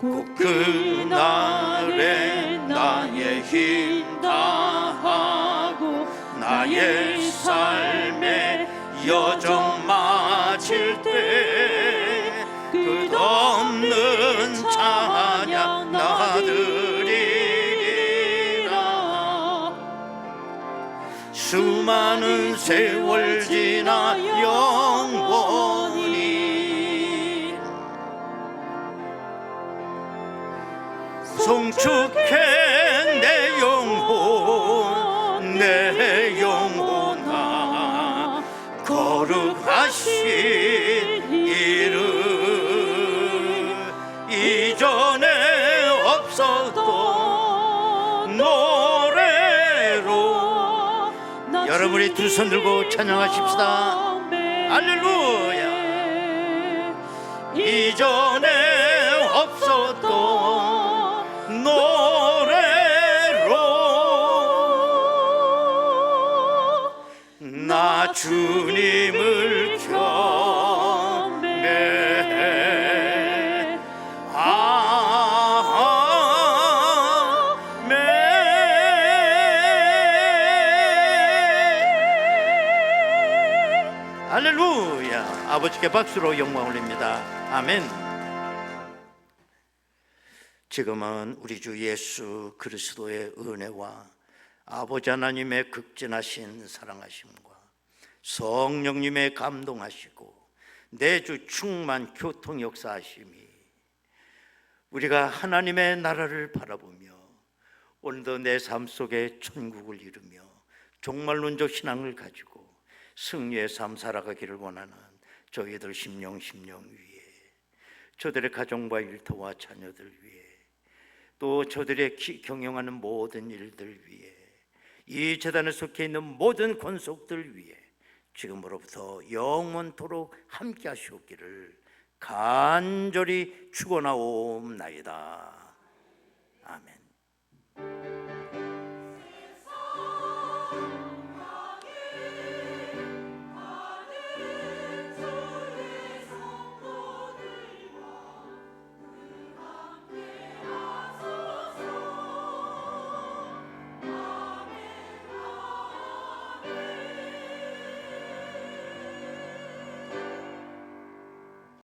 꼭 그날에 나의 힘 다하고 나의 삶의 여정 마칠 때 끝없는 찬양 나드리리라. 수많은 세월 지나 영원히 송축해 내 영혼, 내 영혼아. 거룩하신 이름 이전에 없었던 노래로. 여러분이 두 손 들고 찬양하십시다. 할렐루야. 이전에 없었던 노래로 나 주님을 경배해. 아멘. 할렐루야. 아버지께 박수로 영광 올립니다. 아멘. 지금은 우리 주 예수 그리스도의 은혜와 아버지 하나님의 극진하신 사랑하심과 성령님의 감동하시고 내주 충만 교통 역사하심이 우리가 하나님의 나라를 바라보며 오늘도 내 삶 속에 천국을 이루며 종말론적 신앙을 가지고 승리의 삶 살아가기를 원하는 저희들 심령 위에, 저들의 가정과 일터와 자녀들 위해, 또 저들의 경영하는 모든 일들 위해, 이 재단에 속해 있는 모든 권속들 위해 지금으로부터 영원토록 함께 하시옵기를 간절히 축원하옵나이다. 아멘.